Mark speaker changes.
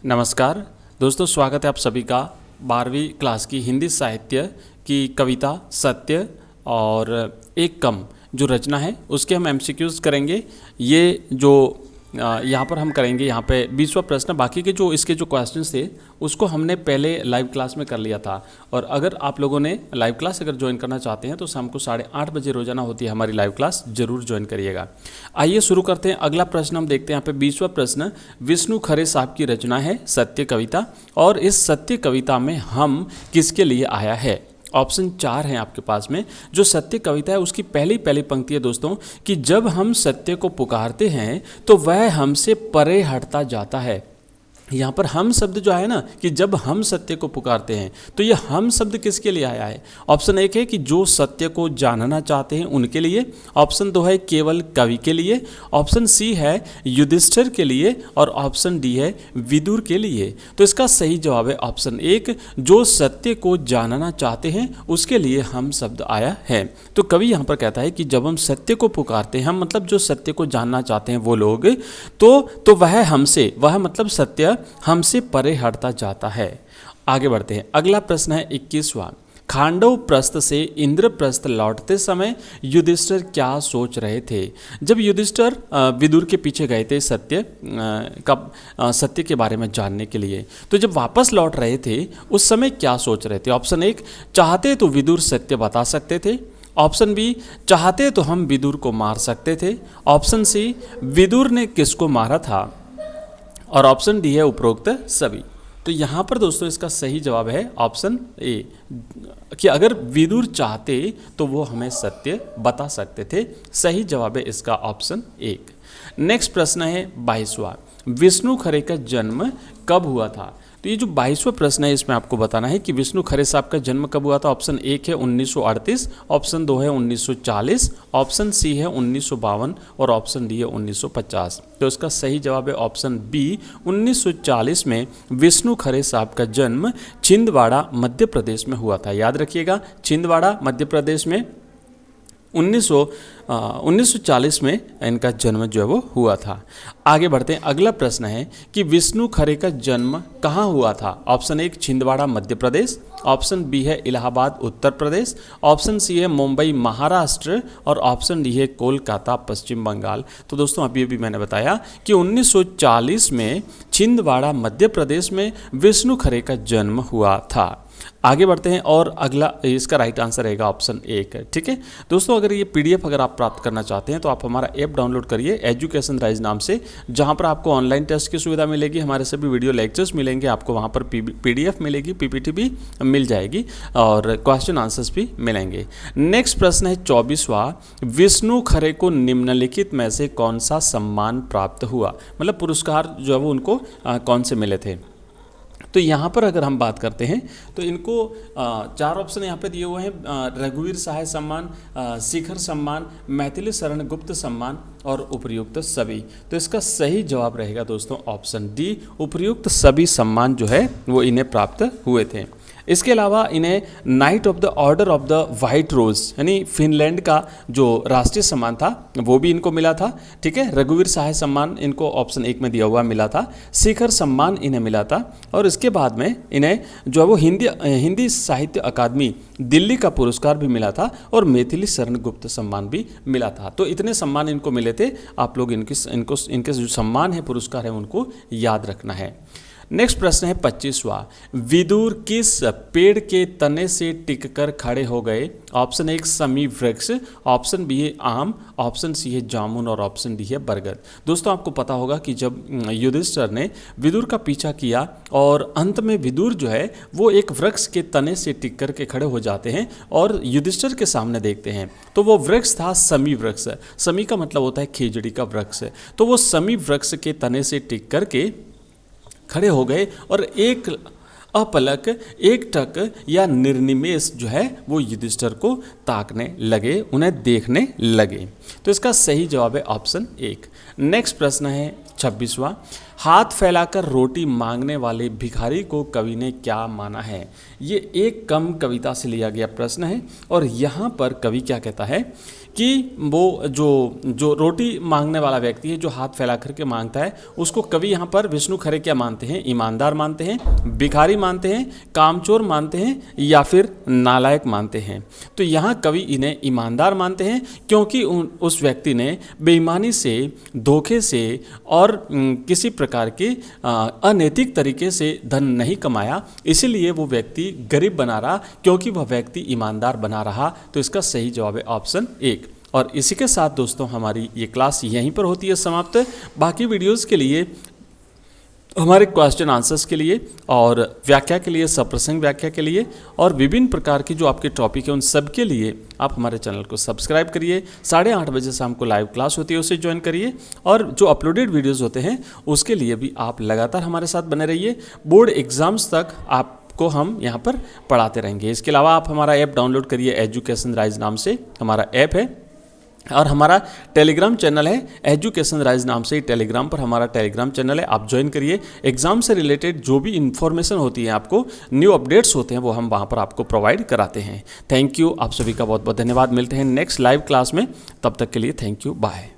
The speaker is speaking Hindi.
Speaker 1: नमस्कार दोस्तों, स्वागत है आप सभी का 12वीं क्लास की हिंदी साहित्य की कविता सत्य और एक कम जो रचना है उसके हम एमसीक्यूज करेंगे। ये जो यहाँ पर हम करेंगे, यहाँ पे 20वां प्रश्न। बाकी के जो इसके जो क्वेश्चंस थे उसको हमने पहले लाइव क्लास में कर लिया था। और अगर आप लोगों ने लाइव क्लास अगर ज्वाइन करना चाहते हैं तो शाम को 8:30 बजे रोजाना होती है हमारी लाइव क्लास, जरूर ज्वाइन करिएगा। आइए शुरू करते हैं। अगला प्रश्न हम देखते हैं यहाँ पे 20वां प्रश्न। विष्णु खरे साहब की रचना है सत्य कविता, और इस सत्य कविता में हम किसके लिए आया है। ऑप्शन 4 हैं आपके पास में। जो सत्य कविता है उसकी पहली पंक्ति है दोस्तों कि जब हम सत्य को पुकारते हैं तो वह हमसे परे हटता जाता है। यहाँ पर हम शब्द जो है ना कि जब हम सत्य को पुकारते हैं, तो ये हम शब्द किसके लिए आया है। ऑप्शन 1 है कि जो सत्य को जानना चाहते हैं उनके लिए। ऑप्शन 2 है केवल कवि के लिए। ऑप्शन सी है युधिष्ठिर के लिए। और ऑप्शन डी है विदुर के लिए। तो इसका सही जवाब है ऑप्शन 1, जो सत्य को जानना चाहते हैं उसके लिए हम शब्द आया है। तो कवि यहाँ पर कहता है कि जब हम सत्य को पुकारते हैं, हम मतलब जो सत्य को जानना चाहते हैं वो लोग, तो वह हमसे, वह मतलब सत्य हमसे परे हटता जाता है। आगे बढ़ते हैं। अगला प्रश्न है 21वां। खांडव प्रस्थ से इंद्रप्रस्थ लौटते समय युधिष्ठिर क्या सोच रहे थे। जब युधिष्ठिर विदुर के पीछे गए थे सत्य के बारे में जानने के लिए, तो जब वापस लौट रहे थे उस समय क्या सोच रहे थे। ऑप्शन 1, चाहते तो विदुर सत्य बता सकते थे। ऑप्शन बी, चाहते तो हम विदुर को मार सकते थे। ऑप्शन सी, विदुर ने किसको मारा था। और ऑप्शन डी है उपरोक्त सभी। तो यहाँ पर दोस्तों इसका सही जवाब है ऑप्शन ए, कि अगर विदुर चाहते तो वो हमें सत्य बता सकते थे। सही जवाब है इसका ऑप्शन 1। नेक्स्ट प्रश्न है 22वां। विष्णु खरे का जन्म कब हुआ था। तो ये जो 22वां प्रश्न है इसमें आपको बताना है कि विष्णु खरे साहब का जन्म कब हुआ था। ऑप्शन 1 है 1938, ऑप्शन 2 है 1940, ऑप्शन सी है 1952 और ऑप्शन डी है 1950। तो इसका सही जवाब है ऑप्शन बी, 1940 में विष्णु खरे साहब का जन्म छिंदवाड़ा मध्य प्रदेश में हुआ था। याद रखिएगा, छिंदवाड़ा मध्य प्रदेश में 1940 में इनका जन्म जो है वो हुआ था। आगे बढ़ते हैं। अगला प्रश्न है कि विष्णु खरे का जन्म कहाँ हुआ था। Option 1 Chhindwara Madhya Pradesh, option B है इलाहाबाद उत्तर प्रदेश, ऑप्शन सी है मुंबई महाराष्ट्र और ऑप्शन डी है कोलकाता पश्चिम बंगाल। तो दोस्तों अभी मैंने बताया कि 1940 में छिंदवाड़ा मध्य प्रदेश में विष्णु खरे का जन्म हुआ था। आगे बढ़ते हैं और अगला इसका राइट आंसर रहेगा ऑप्शन 1। ठीक है दोस्तों, अगर ये पीडीएफ अगर आप प्राप्त करना चाहते हैं तो आप हमारा ऐप डाउनलोड करिए एजुकेशन राइज नाम से, जहां पर आपको ऑनलाइन टेस्ट की सुविधा मिलेगी, हमारे सभी वीडियो लेक्चर्स मिलेंगे आपको, वहां पर पीडीएफ मिलेगी, पीपीटी भी मिल जाएगी और क्वेश्चन आंसर्स भी मिलेंगे। नेक्स्ट प्रश्न है 24वां। विष्णु खरे को निम्नलिखित में से कौन सा सम्मान प्राप्त हुआ, मतलब पुरस्कार जो है वो उनको कौन से मिले थे। तो यहाँ पर अगर हम बात करते हैं तो इनको 4 ऑप्शन यहाँ पे दिए हुए हैं। रघुवीर सहाय सम्मान, शिखर सम्मान, मैथिली शरण गुप्त सम्मान और उपयुक्त सभी। तो इसका सही जवाब रहेगा दोस्तों ऑप्शन डी, उपयुक्त सभी सम्मान जो है वो इन्हें प्राप्त हुए थे। इसके अलावा इन्हें knight of the order of the white rose यानी फिनलैंड का जो राष्ट्रीय सम्मान था वो भी इनको मिला था। ठीक है, रघुवीर सहाय सम्मान इनको ऑप्शन 1 में दिया हुआ मिला था, शिखर सम्मान इन्हें मिला था और इसके बाद में इन्हें जो है वो हिंदी साहित्य अकादमी दिल्ली का पुरस्कार भी मिला था और मैथिली शरण गुप्त सम्मान भी मिला था। तो इतने सम्मान इनको मिले थे। आप लोग इनके जो सम्मान है, पुरस्कार है, उनको याद रखना है। नेक्स्ट प्रश्न है 25वां। विदुर किस पेड़ के तने से टिककर खड़े हो गए। ऑप्शन 1 समी वृक्ष, ऑप्शन बी है आम, ऑप्शन सी है जामुन और ऑप्शन डी है बरगद। दोस्तों आपको पता होगा कि जब युधिष्ठिर ने विदुर का पीछा किया और अंत में विदुर जो है वो एक वृक्ष के तने से टिक कर के खड़े हो जाते हैं और युधिष्ठिर के सामने देखते हैं, तो वो वृक्ष था समी वृक्ष। समी का मतलब होता है खेजड़ी का वृक्ष। तो वो समी वृक्ष के तने से टिक करके खड़े हो गए और एक अपलक एकटक या निर्निमेष जो है वो युधिष्ठिर को ताकने लगे, उन्हें देखने लगे। तो इसका सही जवाब है ऑप्शन 1। नेक्स्ट प्रश्न है 26वां। हाथ फैलाकर रोटी मांगने वाले भिखारी को कवि ने क्या माना है। ये एक कम कविता से लिया गया प्रश्न है और यहाँ पर कवि क्या कहता है कि वो जो रोटी मांगने वाला व्यक्ति है, जो हाथ फैला करके मांगता है, उसको कवि यहाँ पर विष्णु खरे क्या मानते हैं, ईमानदार मानते हैं, भिखारी मानते हैं, कामचोर मानते हैं या फिर नालायक मानते हैं। तो यहाँ कवि इन्हें ईमानदार मानते हैं क्योंकि उस व्यक्ति ने बेईमानी से, धोखे से और किसी प्रकार के अनैतिक तरीके से धन नहीं कमाया, इसीलिए वो व्यक्ति गरीब बना रहा क्योंकि वह व्यक्ति ईमानदार बना रहा। तो इसका सही जवाब है ऑप्शन 1। और इसी के साथ दोस्तों हमारी ये क्लास यहीं पर होती है समाप्त। बाकी वीडियोस के लिए, हमारे क्वेश्चन आंसर्स के लिए और व्याख्या के लिए, सप्रसंग व्याख्या के लिए और विभिन्न प्रकार की जो आपके टॉपिक है उन सब के लिए आप हमारे चैनल को सब्सक्राइब करिए। 8:30 बजे शाम को लाइव क्लास होती है, उसे ज्वाइन करिए और जो अपलोडेड वीडियोज़ होते हैं उसके लिए भी आप लगातार हमारे साथ बने रहिए। बोर्ड एग्जाम्स तक आपको हम यहाँ पर पढ़ाते रहेंगे। इसके अलावा आप हमारा ऐप डाउनलोड करिए, एजुकेशन राइज नाम से हमारा ऐप है और हमारा टेलीग्राम चैनल है, एजुकेशन राइज नाम से ही टेलीग्राम पर हमारा टेलीग्राम चैनल है, आप ज्वाइन करिए। एग्जाम से रिलेटेड जो भी इन्फॉर्मेशन होती है, आपको न्यू अपडेट्स होते हैं, वो हम वहाँ पर आपको प्रोवाइड कराते हैं। थैंक यू, आप सभी का बहुत बहुत धन्यवाद। मिलते हैं नेक्स्ट लाइव क्लास में, तब तक के लिए थैंक यू, बाय।